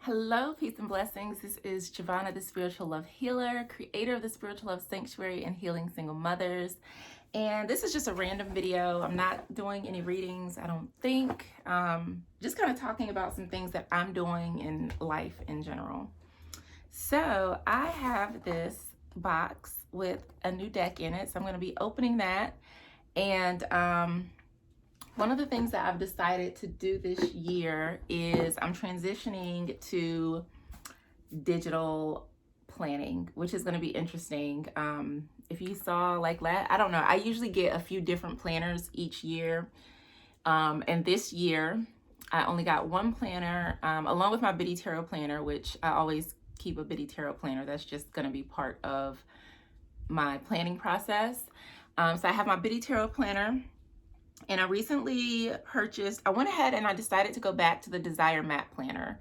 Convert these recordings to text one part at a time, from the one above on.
Hello, peace and blessings. This is Jovhannah, the spiritual love healer, creator of the Spiritual Love Sanctuary and Healing Single Mothers. And this is just a random video. I'm not doing any readings, I don't think. Just kind of talking about some things that I'm doing in life in general. So I have this box with a new deck in it. So I'm going to be opening that. And one of the things that I've decided to do this year is I'm transitioning to digital planning, which is going to be interesting. If you saw like that, I don't know, I usually get a few different planners each year. And this year I only got one planner, along with my Biddy Tarot planner, which I always keep a Biddy Tarot planner. That's just going to be part of my planning process. So I have my Biddy Tarot planner. And I recently I went ahead and I decided to go back to the Desire Map Planner.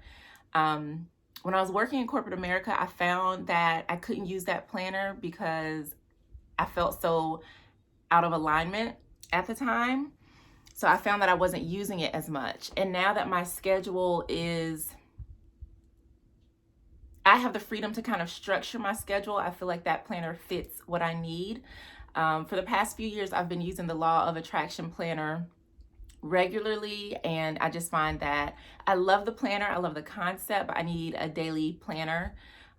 When I was working in corporate America, I found that I couldn't use that planner because I felt so out of alignment at the time. So I found that I wasn't using it as much. And now that my schedule I have the freedom to kind of structure my schedule, I feel like that planner fits what I need. For the past few years, I've been using the Law of Attraction planner regularly, and I just find that I love the planner. I love the concept, but I need a daily planner.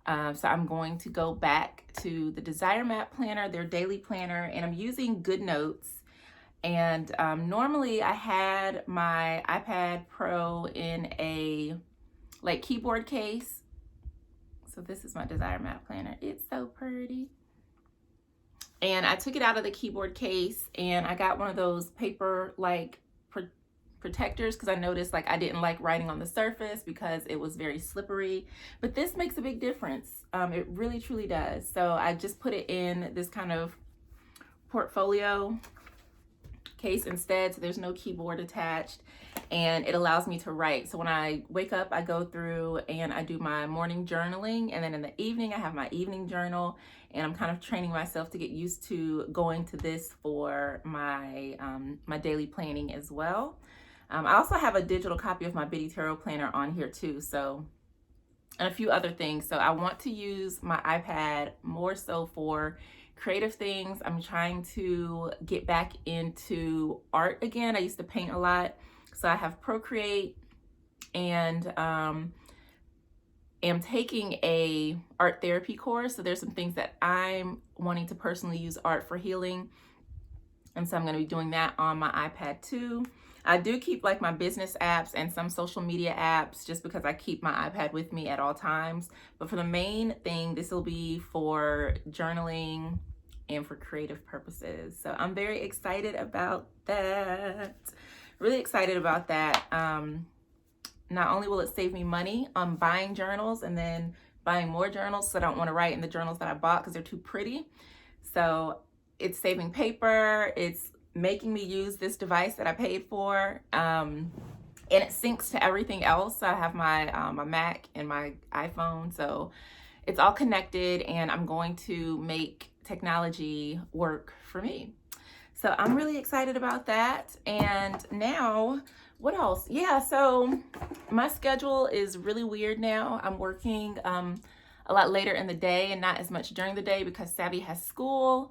So I'm going to go back to the Desire Map planner, their daily planner, and I'm using GoodNotes. And normally I had my iPad Pro in a keyboard case. So this is my Desire Map planner. It's so pretty. And I took it out of the keyboard case and I got one of those paper protectors because I noticed I didn't like writing on the surface because it was very slippery. But this makes a big difference. It really truly does. So I just put it in this kind of portfolio case instead, so there's no keyboard attached, and it allows me to write. So when I wake up, I go through and I do my morning journaling, and then in the evening I have my evening journal, and I'm kind of training myself to get used to going to this for my my daily planning as well. I also have a digital copy of my Biddy Tarot planner on here too, so, and a few other things. So I want to use my iPad more so for creative things. I'm trying to get back into art again. I used to paint a lot. So I have Procreate, and am taking a art therapy course. So there's some things that I'm wanting to personally use art for healing. And so I'm going to be doing that on my iPad too. I do keep my business apps and some social media apps just because I keep my iPad with me at all times. But for the main thing, this will be for journaling and for creative purposes. So I'm very excited about that. Really excited about that. Not only will it save me money on buying journals and then buying more journals, so I don't want to write in the journals that I bought because they're too pretty. So it's saving paper. It's making me use this device that I paid for. And it syncs to everything else. So I have my my Mac and my iPhone. So it's all connected, and I'm going to make technology work for me. So I'm really excited about that. And now, what else? Yeah, so my schedule is really weird now. I'm working a lot later in the day and not as much during the day because Savvy has school.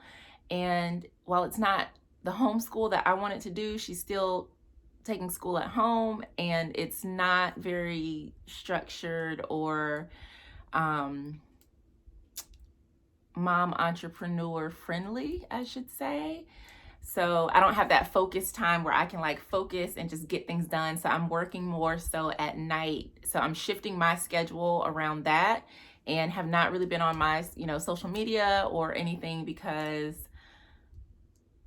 And while it's not the homeschool that I wanted to do, she's still taking school at home, and it's not very structured or mom entrepreneur friendly, I should say. So I don't have that focus time where I can focus and just get things done. So I'm working more so at night. So I'm shifting my schedule around that, and have not really been on my social media or anything because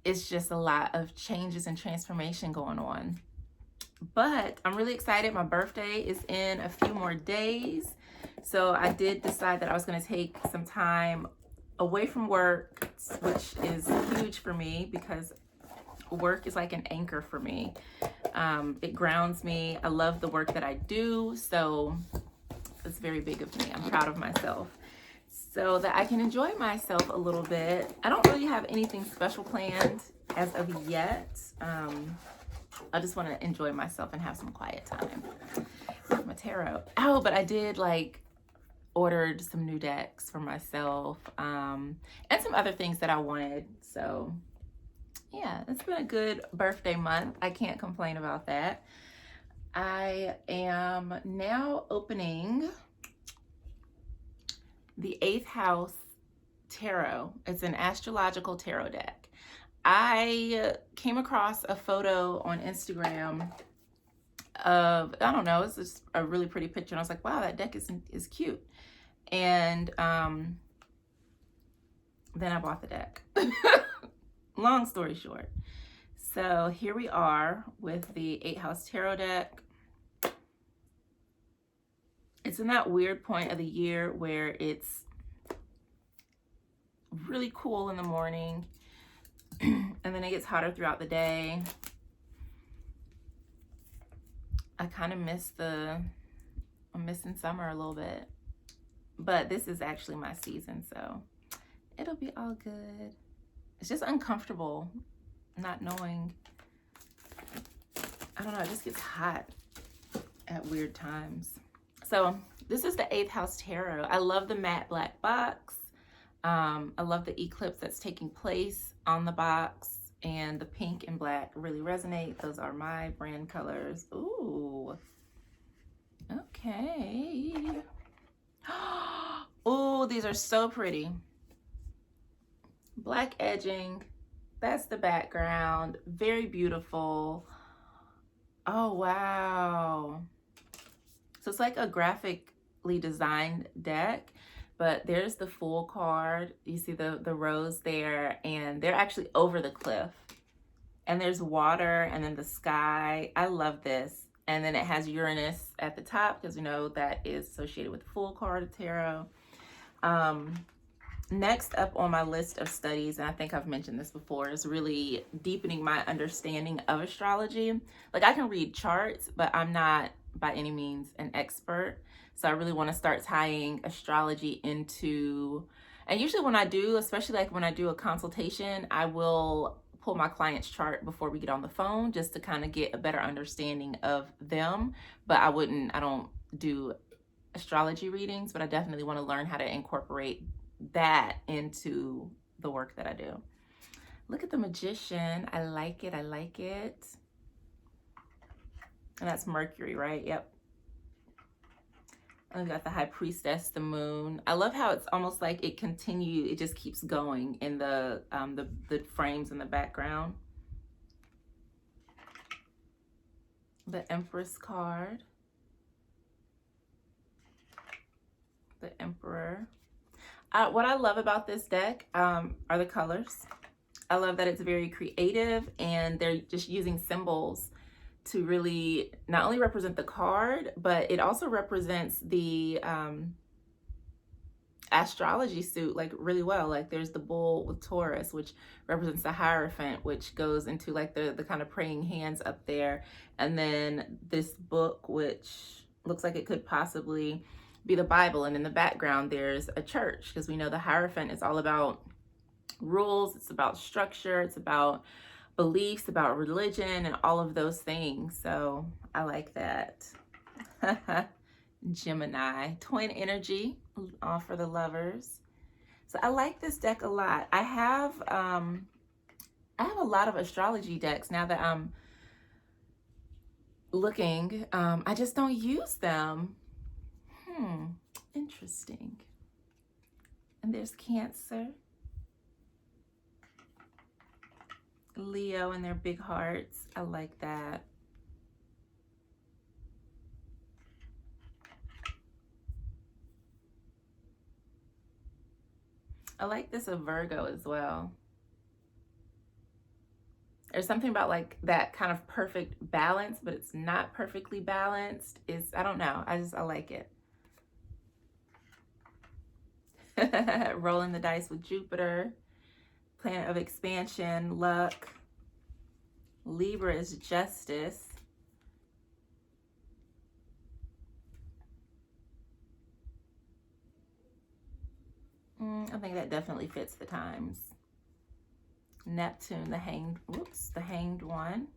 it's just a lot of changes and transformation going on. But I'm really excited. My birthday is in a few more days. So I did decide that I was going to take some time away from work, which is huge for me because work is like an anchor for me. It grounds me. I love the work that I do, so it's very big of me. I'm proud of myself, so that I can enjoy myself a little bit. I don't really have anything special planned as of yet. I just want to enjoy myself and have some quiet time with my tarot. Oh, but I did like ordered some new decks for myself, and some other things that I wanted. So yeah, it's been a good birthday month. I can't complain about that. I am now opening the 8th House Tarot. It's an astrological tarot deck. I came across a photo on Instagram of, I don't know, it's just a really pretty picture. And I was like, wow, that deck is cute. And then I bought the deck. Long story short. So here we are with the 8th House Tarot deck. It's in that weird point of the year where it's really cool in the morning and then it gets hotter throughout the day. I kind of I'm missing summer a little bit, but this is actually my season, so it'll be all good. It's just uncomfortable not knowing. I don't know, it just gets hot at weird times. So this is the 8th House Tarot. I love the matte black box. I love the eclipse that's taking place on the box, and the pink and black really resonate. Those are my brand colors. Ooh. Okay. Oh, these are so pretty. Black edging. That's the background. Very beautiful. Oh, wow. So it's like a graphically designed deck, but there's the Fool card. You see the rose there, and they're actually over the cliff. And there's water and then the sky. I love this. And then it has Uranus at the top because we know that is associated with the Fool card of tarot. Next up on my list of studies, and I think I've mentioned this before, is really deepening my understanding of astrology. Like, I can read charts, but I'm not by any means an expert. So I really want to start tying astrology into, and usually when I do, especially like when I do a consultation, I will pull my client's chart before we get on the phone just to kind of get a better understanding of them. But I don't do astrology readings, but I definitely want to learn how to incorporate that into the work that I do. Look at the Magician. I like it. I like it. And that's Mercury, right? Yep. And we've got the High Priestess, the Moon. I love how it's almost like it just keeps going in the frames in the background. The Empress card. The Emperor. What I love about this deck are the colors. I love that it's very creative, and they're just using symbols to really not only represent the card, but it also represents the astrology suit like really well. Like there's the bull with Taurus, which represents the Hierophant, which goes into like the kind of praying hands up there. And then this book, which looks like it could possibly be the Bible. And in the background, there's a church, because we know the Hierophant is all about rules. It's about structure. It's about beliefs, about religion, and all of those things. So I like that. Gemini, twin energy, all for the lovers. So I like this deck a lot. I have a lot of astrology decks now that I'm looking. I just don't use them. Interesting. And there's Cancer, Leo and their big hearts. I like that. I like this of Virgo as well. There's something about like that kind of perfect balance, but it's not perfectly balanced. I don't know. I like it. Rolling the dice with Jupiter, planet of expansion, luck. Libra is justice. I think that definitely fits the times. Neptune, the hanged one.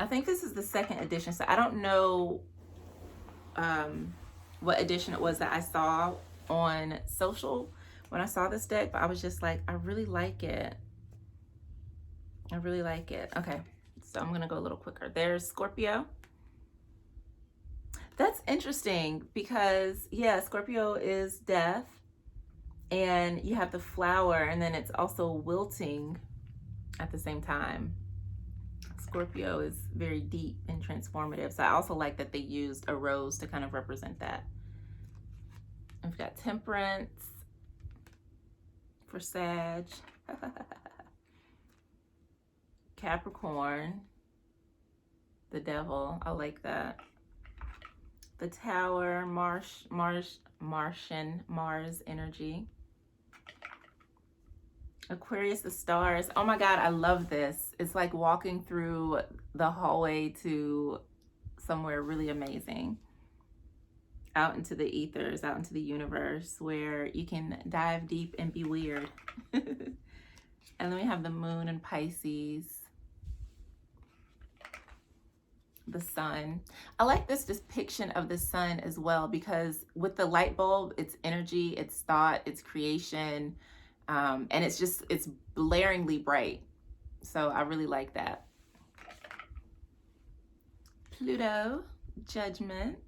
I think this is the second edition, so I don't know what edition it was that I saw on social when I saw this deck, but I was just like, I really like it. I really like it. Okay, so I'm gonna go a little quicker. There's Scorpio. That's interesting because, yeah, Scorpio is death, and you have the flower, and then it's also wilting at the same time. Scorpio is very deep and transformative. So I also like that they used a rose to kind of represent that. We've got Temperance for Sag. Capricorn. The Devil. I like that. The Tower. Martian. Mars energy. Aquarius, the stars. Oh my God, I love this. It's like walking through the hallway to somewhere really amazing. Out into the ethers, out into the universe, where you can dive deep and be weird. And then we have the moon and Pisces. The sun. I like this depiction of the sun as well, because with the light bulb, it's energy, it's thought, it's creation. And it's blaringly bright. So I really like that. Pluto, Judgment.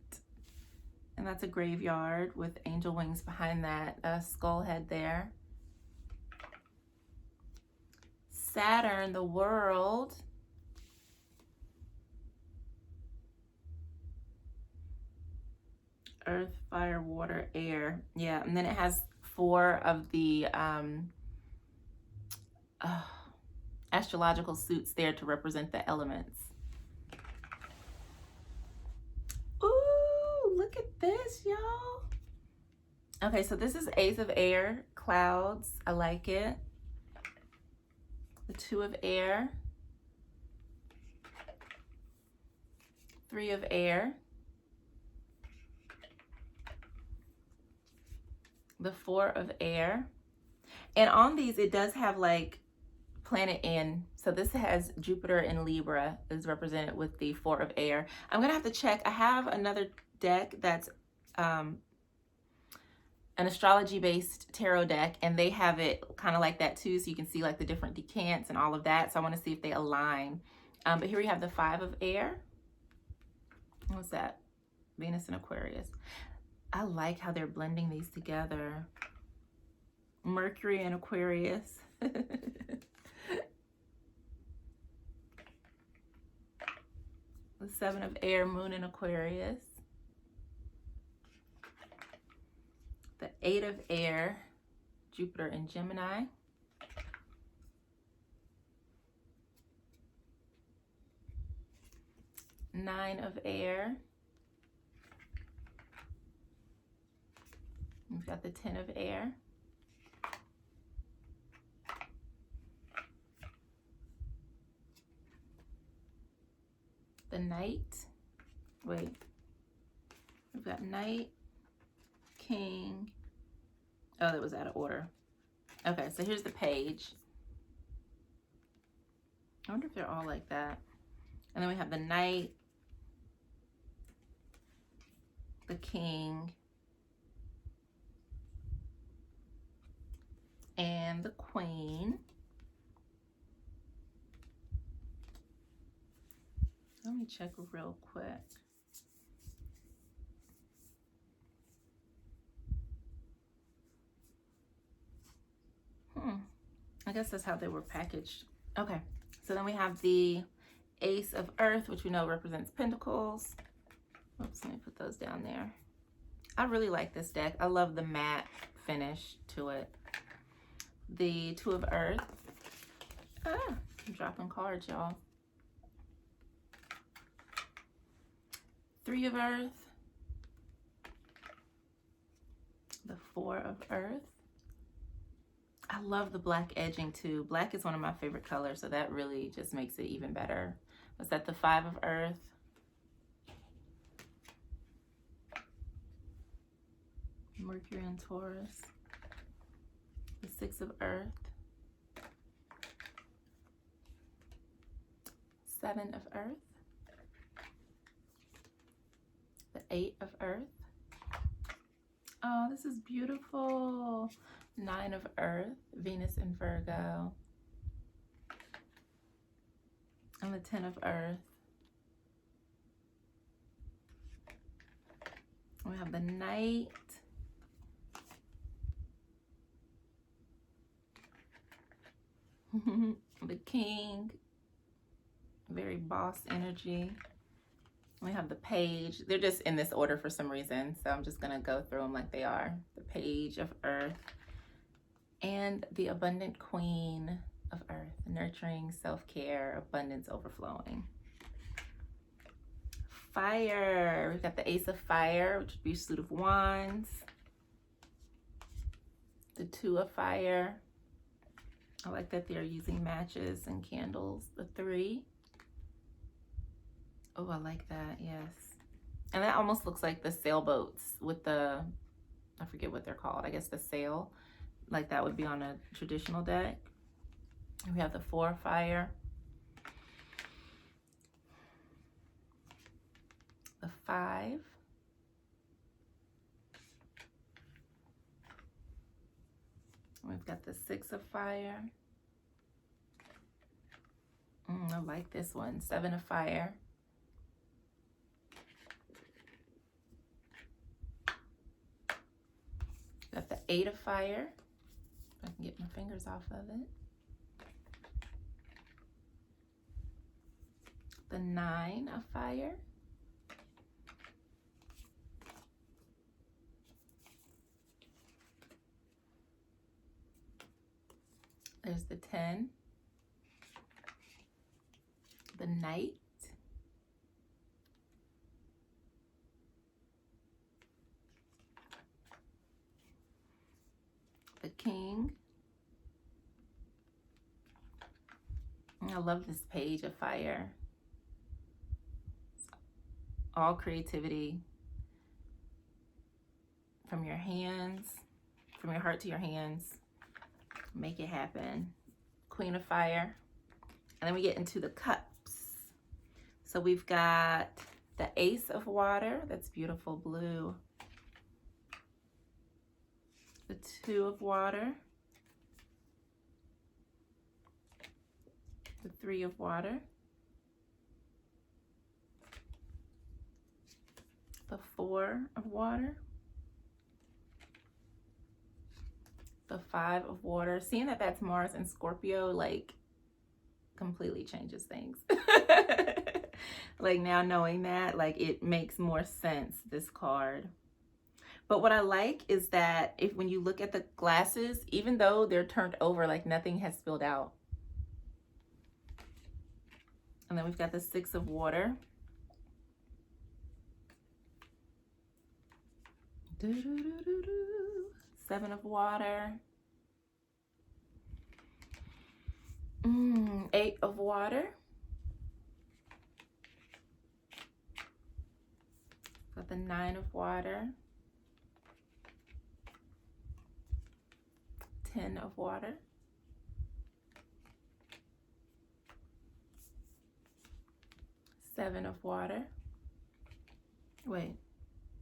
And that's a graveyard with angel wings behind that skull head there. Saturn, the World. Earth, fire, water, air. Yeah, and then it has 4 of the astrological suits there to represent the elements. Ooh, look at this, y'all. Okay, so this is Ace of Air, Clouds. I like it. The 2 of Air. 3 of Air. The 4 of Air. And on these, it does have like planet in. So this has Jupiter in Libra is represented with the 4 of Air. I'm gonna have to check. I have another deck that's an astrology based tarot deck, and they have it kind of like that too, so you can see like the different decants and all of that. So I want to see if they align. But here we have the 5 of Air. What's that? Venus and Aquarius. I like how they're blending these together. Mercury and Aquarius. The 7 of Air, Moon and Aquarius. The 8 of Air, Jupiter and Gemini. Nine of Air. We've got the 10 of Air. The Knight. Wait. We've got Knight, King. Oh, that was out of order. Okay, so here's the page. I wonder if they're all like that. And then we have the Knight, the King, and the Queen. Let me check real quick. I guess that's how they were packaged. Okay, so then we have the Ace of Earth, which we know represents Pentacles. Oops, let me put those down there. I really like this deck. I love the matte finish to it. The 2 of Earth. I'm dropping cards, y'all. 3 of Earth. The 4 of Earth. I love the black edging too. Black is one of my favorite colors, so that really just makes it even better. Was that the 5 of Earth? Mercury and Taurus. The 6 of Earth. 7 of Earth. 8 of Earth. Oh, this is beautiful. 9 of Earth, Venus in Virgo. And the 10 of Earth. We have the Knight. The King. Very boss energy. We have the Page. They're just in this order for some reason, so I'm just going to go through them like they are. The Page of Earth. And the Abundant Queen of Earth. Nurturing, self-care, abundance overflowing. Fire. We've got the Ace of Fire, which would be Suit of Wands. The 2 of Fire. I like that they're using matches and candles. The 3. Oh, I like that, yes. And that almost looks like the sailboats with the, I forget what they're called. I guess the sail, like that would be on a traditional deck. We have the 4 of Fire. The 5. We've got the 6 of Fire. I like this one. 7 of Fire. Got the 8 of Fire. If I can get my fingers off of it. The 9 of Fire. There's the 10. The Knight. The King. I love this Page of Fire. All creativity from your hands, from your heart to your hands. Make it happen. Queen of Fire. And then we get into the cups. So we've got the Ace of Water. That's beautiful blue. The 2 of Water. The 3 of Water. The 4 of Water. The 5 of Water. Seeing that that's Mars and Scorpio, like, completely changes things. Like, now knowing that, like, it makes more sense, this card. But what I like is that when you look at the glasses, even though they're turned over, like, nothing has spilled out. And then we've got the 6 of Water. 7 of Water. 8 of Water. Got the 9 of Water. 10 of Water. 7 of Water. Wait,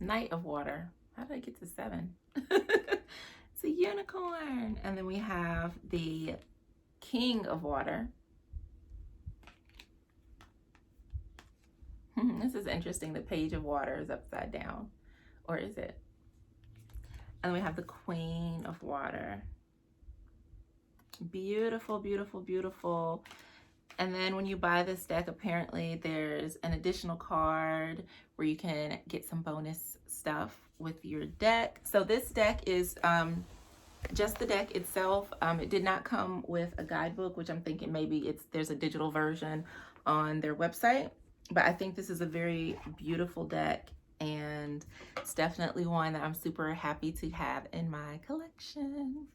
Knight of Water. How did I get to 7? It's a unicorn. And then we have the King of Water. This is interesting. The Page of Water is upside down. Or is it? And we have the Queen of Water. Beautiful, beautiful, beautiful. And then when you buy this deck, apparently there's an additional card where you can get some bonus stuff with your deck. So this deck is just the deck itself. It did not come with a guidebook, which I'm thinking maybe there's a digital version on their website. But I think this is a very beautiful deck, and it's definitely one that I'm super happy to have in my collection.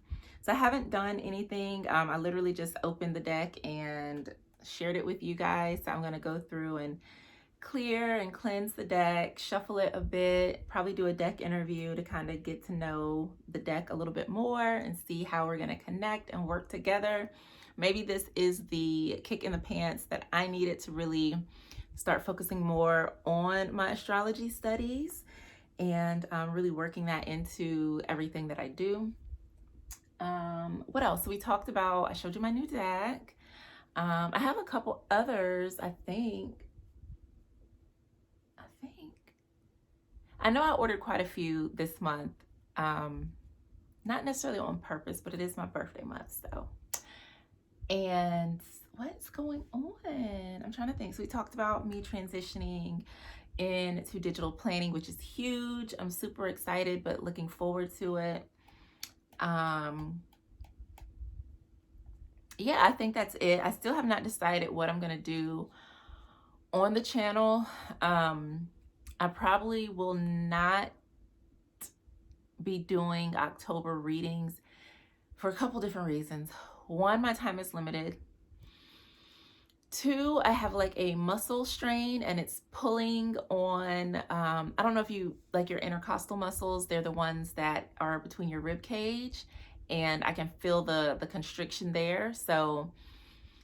So I haven't done anything. I literally just opened the deck and shared it with you guys. So I'm going to go through and clear and cleanse the deck, shuffle it a bit, probably do a deck interview to kind of get to know the deck a little bit more and see how we're going to connect and work together. Maybe this is the kick in the pants that I needed to really start focusing more on my astrology studies. and really working that into everything that I do. What else? So we talked about, I showed you my new deck. I have a couple others, I think. I know I ordered quite a few this month. Not necessarily on purpose, but it is my birthday month, so. And what's going on? I'm trying to think. So we talked about me transitioning into digital planning, which is huge. I'm super excited, but looking forward to it. Yeah, I think that's it. I still have not decided what I'm gonna do on the channel. I probably will not be doing October readings for a couple different reasons. One, my time is limited. Two, I have like a muscle strain and it's pulling on, I don't know if you like your intercostal muscles. They're the ones that are between your rib cage, and I can feel the constriction there. So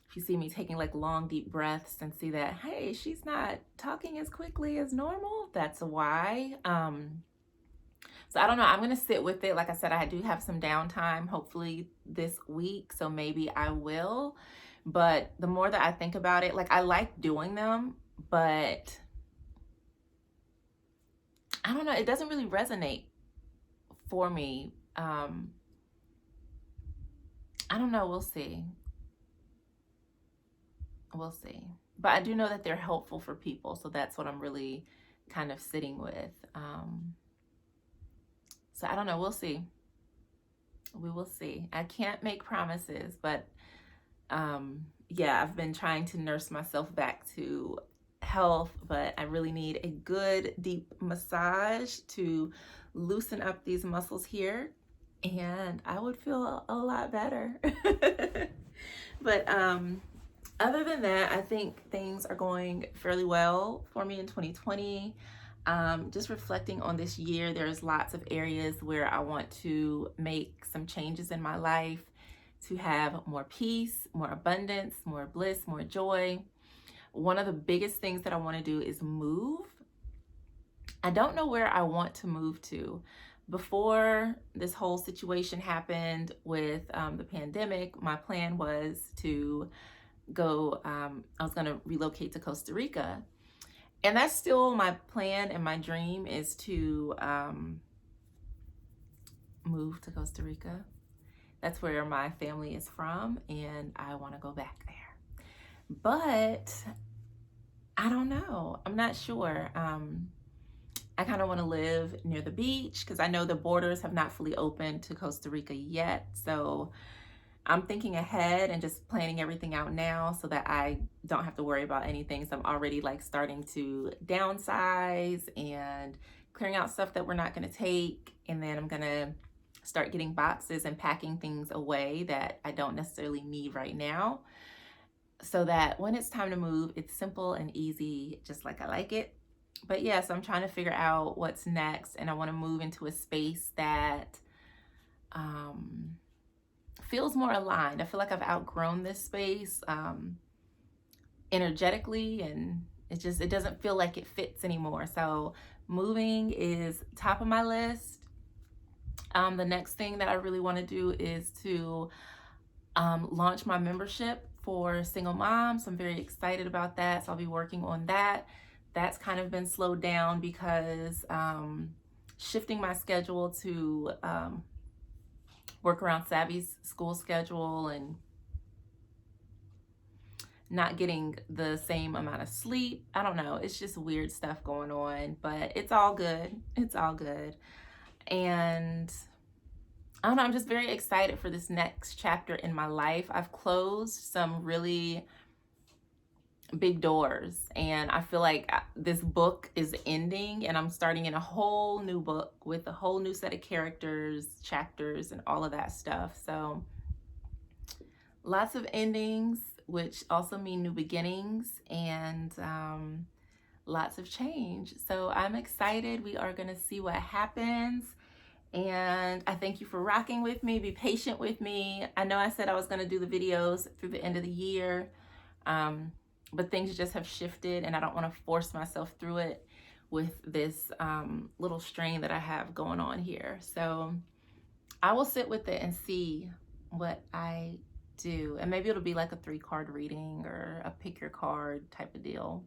if you see me taking like long, deep breaths and see that, hey, she's not talking as quickly as normal, that's why. So I don't know, I'm gonna sit with it. Like I said, I do have some downtime, hopefully this week, so maybe I will. But the more that I think about it, like I like doing them, but I don't know, it doesn't really resonate for me. I don't know, we'll see. We'll see. But I do know that they're helpful for people, so that's what I'm really kind of sitting with. So I don't know, we'll see. We will see. I can't make promises, but yeah, I've been trying to nurse myself back to health, but I really need a good deep massage to loosen up these muscles here, and I would feel a lot better. But other than that, I think things are going fairly well for me in 2020. Just reflecting on this year, there's lots of areas where I want to make some changes in my life to have more peace, more abundance, more bliss, more joy. One of the biggest things that I want to do is move. I don't know where I want to move to. Before this whole situation happened with the pandemic, my plan was to go, I was going to relocate to Costa Rica. And that's still my plan, and my dream is to move to Costa Rica. That's where my family is from, and I want to go back there. But I don't know. I'm not sure. I kind of want to live near the beach because I know the borders have not fully opened to Costa Rica yet. So I'm thinking ahead and just planning everything out now so that I don't have to worry about anything. So I'm already like starting to downsize and clearing out stuff that we're not going to take. And then I'm going to start getting boxes and packing things away that I don't necessarily need right now, so that when it's time to move, it's simple and easy, just like I like it. But yeah, so I'm trying to figure out what's next, and I want to move into a space that feels more aligned. I feel like I've outgrown this space energetically, and it doesn't feel like it fits anymore. So moving is top of my list. The next thing that I really want to do is to launch my membership for single moms. I'm very excited about that, so I'll be working on that. That's kind of been slowed down because shifting my schedule to work around Savvy's school schedule and not getting the same amount of sleep. I don't know, it's just weird stuff going on, but it's all good. It's all good. And I don't know, I'm just very excited for this next chapter in my life. I've closed some really big doors, and I feel like this book is ending, and I'm starting in a whole new book with a whole new set of characters, chapters, and all of that stuff. So lots of endings, which also mean new beginnings, and lots of change. So I'm excited. We are going to see what happens. And I thank you for rocking with me. Be patient with me. I know I said I was going to do the videos through the end of the year, but things just have shifted, and I don't want to force myself through it with this little strain that I have going on here. So I will sit with it and see what I do. And maybe it'll be like a 3-card reading or a pick your card type of deal.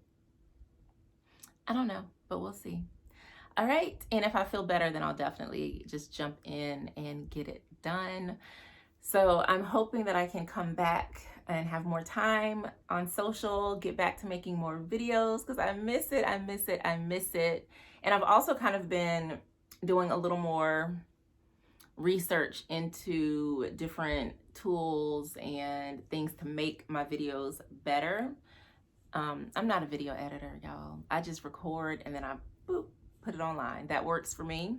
I don't know, but we'll see. All right. And if I feel better, then I'll definitely just jump in and get it done. So I'm hoping that I can come back and have more time on social, get back to making more videos because I miss it. I miss it. I miss it. And I've also kind of been doing a little more research into different tools and things to make my videos better. I'm not a video editor, y'all. I just record and then I put it online. That works for me.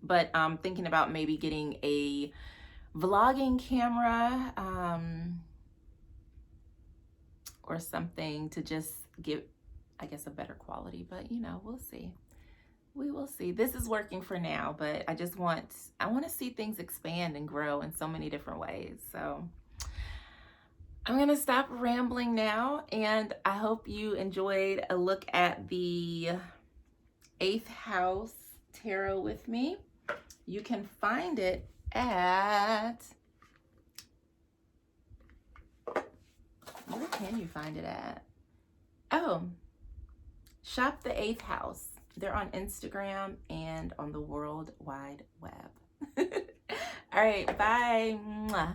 But I'm thinking about maybe getting a vlogging camera or something to just give, I guess, a better quality. But you know, we'll see. We will see. This is working for now, but I want to see things expand and grow in so many different ways. So I'm going to stop rambling now, and I hope you enjoyed a look at the 8th house tarot with me. You can find it at, where can you find it at? Oh, Shop the 8th House. They're on Instagram and on the World Wide Web. All right, bye. Mwah.